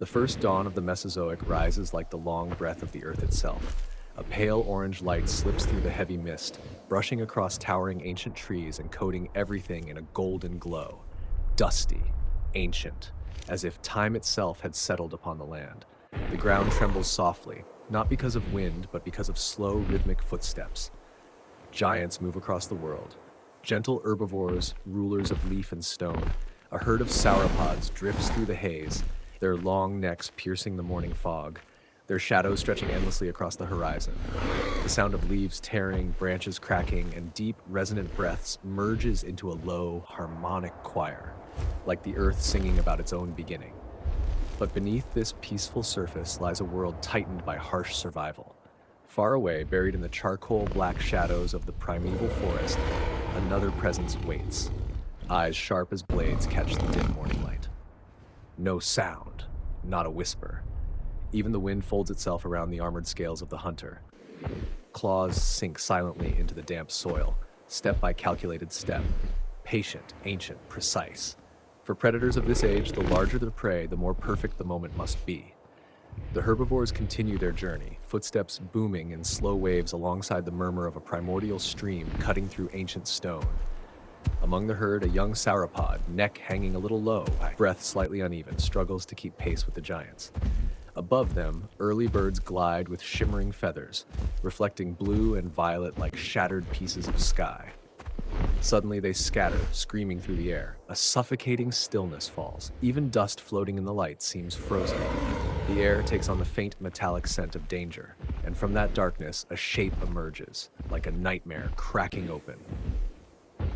The first dawn of the Mesozoic rises like the long breath of the earth itself. A pale orange light slips through the heavy mist, brushing across towering ancient trees and coating everything in a golden glow. Dusty, ancient, as if time itself had settled upon the land. The ground trembles softly, not because of wind, but because of slow, rhythmic footsteps. Giants move across the world. Gentle herbivores, rulers of leaf and stone. A herd of sauropods drifts through the haze, their long necks piercing the morning fog, their shadows stretching endlessly across the horizon. The sound of leaves tearing, branches cracking, and deep, resonant breaths merges into a low, harmonic choir, like the earth singing about its own beginning. But beneath this peaceful surface lies a world tightened by harsh survival. Far away, buried in the charcoal black shadows of the primeval forest, another presence waits. Eyes sharp as blades catch the dim morning light. No sound, not a whisper. Even the wind folds itself around the armored scales of the hunter. Claws sink silently into the damp soil, step by calculated step. Patient, ancient, precise. For predators of this age, the larger the prey, the more perfect the moment must be. The herbivores continue their journey, footsteps booming in slow waves alongside the murmur of a primordial stream cutting through ancient stone. Among the herd, a young sauropod, neck hanging a little low, breath slightly uneven, struggles to keep pace with the giants. Above them, early birds glide with shimmering feathers, reflecting blue and violet like shattered pieces of sky. Suddenly they scatter, screaming through the air. A suffocating stillness falls. Even dust floating in the light seems frozen. The air takes on the faint metallic scent of danger, and from that darkness, a shape emerges, like a nightmare cracking open.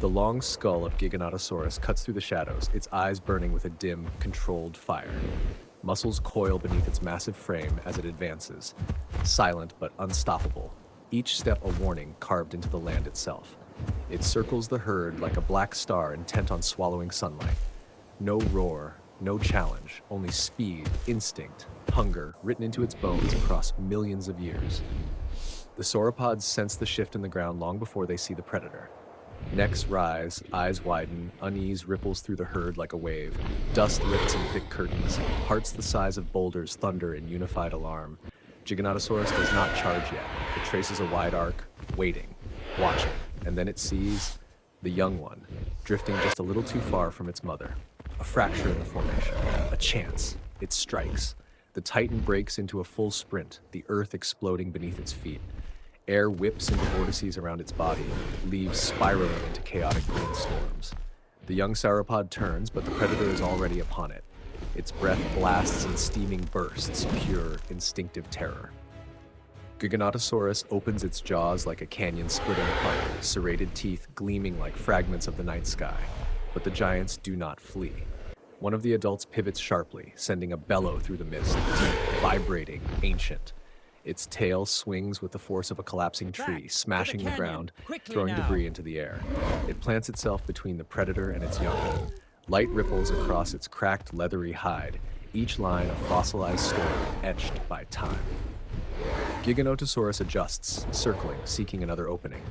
The long skull of Giganotosaurus cuts through the shadows, its eyes burning with a dim, controlled fire. Muscles coil beneath its massive frame as it advances, silent but unstoppable, each step a warning carved into the land itself. It circles the herd like a black star intent on swallowing sunlight. No roar, no challenge, only speed, instinct, hunger written into its bones across millions of years. The sauropods sense the shift in the ground long before they see the predator. Necks rise, eyes widen, unease ripples through the herd like a wave. Dust lifts in thick curtains, hearts the size of boulders thunder in unified alarm. Giganotosaurus does not charge yet. It traces a wide arc, waiting, watching, and then it sees the young one, drifting just a little too far from its mother. A fracture in the formation, a chance. It strikes. The titan breaks into a full sprint, the earth exploding beneath its feet. Air whips into vortices around its body, leaves spiraling into chaotic green storms. The young sauropod turns, but the predator is already upon it. Its breath blasts in steaming bursts, pure, instinctive terror. Giganotosaurus opens its jaws like a canyon splitting apart, serrated teeth gleaming like fragments of the night sky. But the giants do not flee. One of the adults pivots sharply, sending a bellow through the mist, deep, vibrating, ancient. Its tail swings with the force of a collapsing tree, smashing the ground, throwing debris into the air. It plants itself between the predator and its young. Light ripples across its cracked, leathery hide, each line a fossilized story etched by time. Giganotosaurus adjusts, circling, seeking another opening.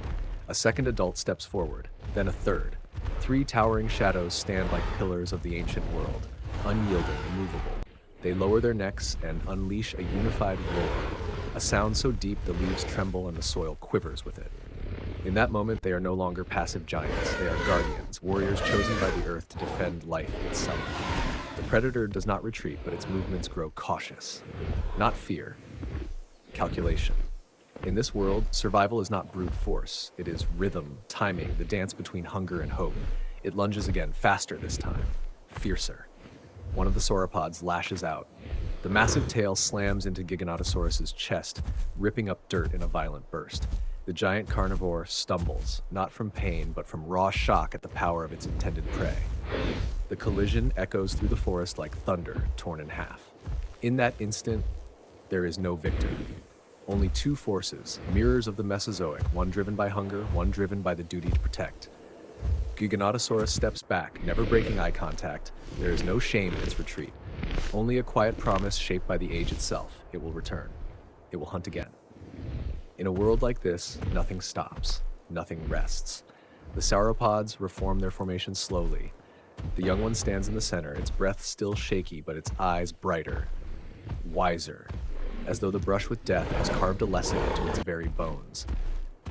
A second adult steps forward, then a third. Three towering shadows stand like pillars of the ancient world, unyielding, immovable. They lower their necks and unleash a unified roar, a sound so deep the leaves tremble and the soil quivers with it. In that moment, they are no longer passive giants. They are guardians, warriors chosen by the earth to defend life itself. The predator does not retreat, but its movements grow cautious. Not fear, calculation. In this world, survival is not brute force. It is rhythm, timing, the dance between hunger and hope. It lunges again, faster this time, fiercer. One of the sauropods lashes out. The massive tail slams into Giganotosaurus's chest, ripping up dirt in a violent burst. The giant carnivore stumbles, not from pain, but from raw shock at the power of its intended prey. The collision echoes through the forest like thunder torn in half. In that instant, there is no victor. Only two forces, mirrors of the Mesozoic, one driven by hunger, one driven by the duty to protect. Giganotosaurus steps back, never breaking eye contact. There is no shame in its retreat. Only a quiet promise shaped by the age itself. It will return. It will hunt again. In a world like this, nothing stops. Nothing rests. The sauropods reform their formation slowly. The young one stands in the center, its breath still shaky, but its eyes brighter, wiser, as though the brush with death has carved a lesson into its very bones.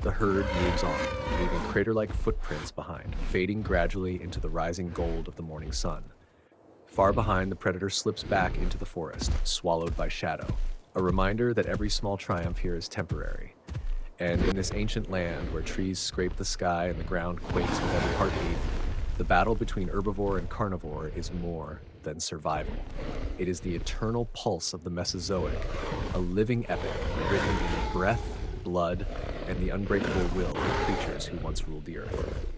The herd moves on, leaving crater-like footprints behind, fading gradually into the rising gold of the morning sun. Far behind, the predator slips back into the forest, swallowed by shadow, a reminder that every small triumph here is temporary. And in this ancient land where trees scrape the sky and the ground quakes with every heartbeat, the battle between herbivore and carnivore is more than survival. It is the eternal pulse of the Mesozoic, a living epic written in the breath, blood, and the unbreakable will of the creatures who once ruled the earth.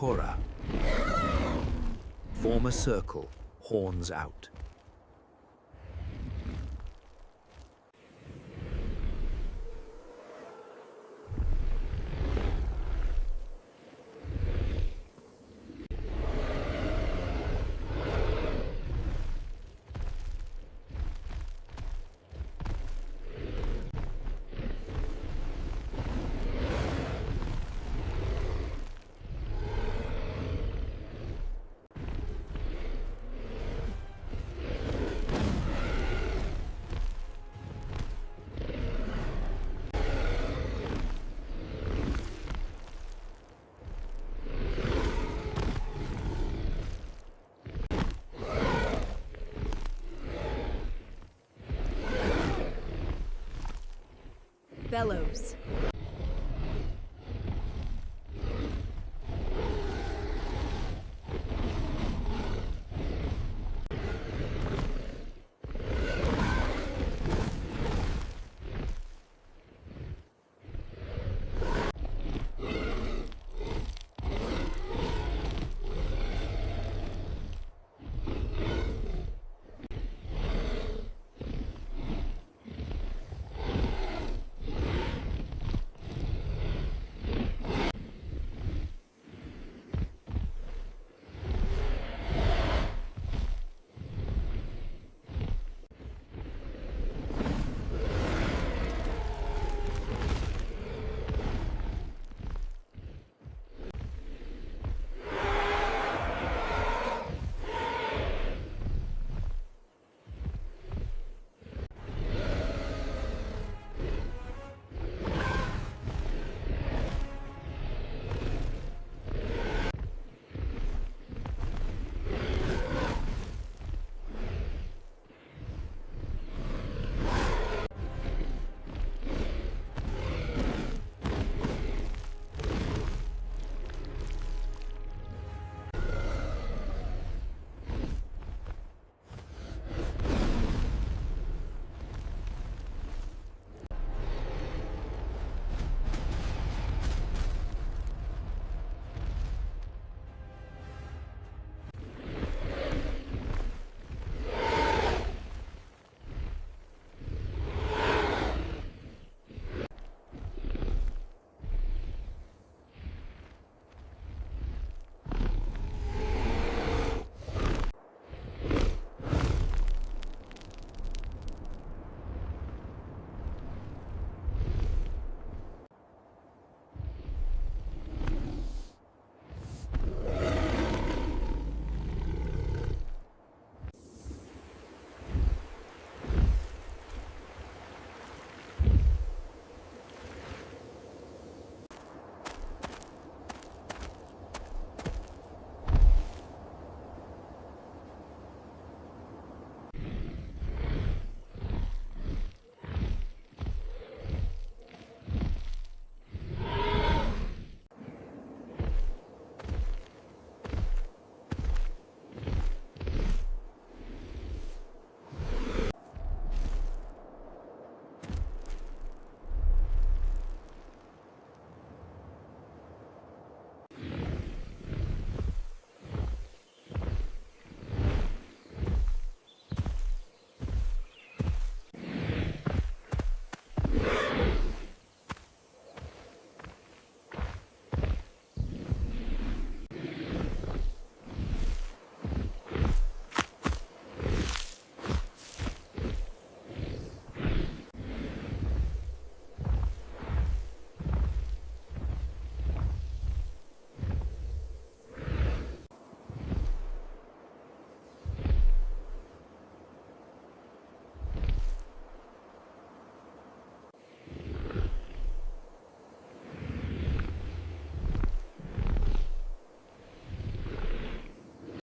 Cora. Form a circle, horns out. Bellows.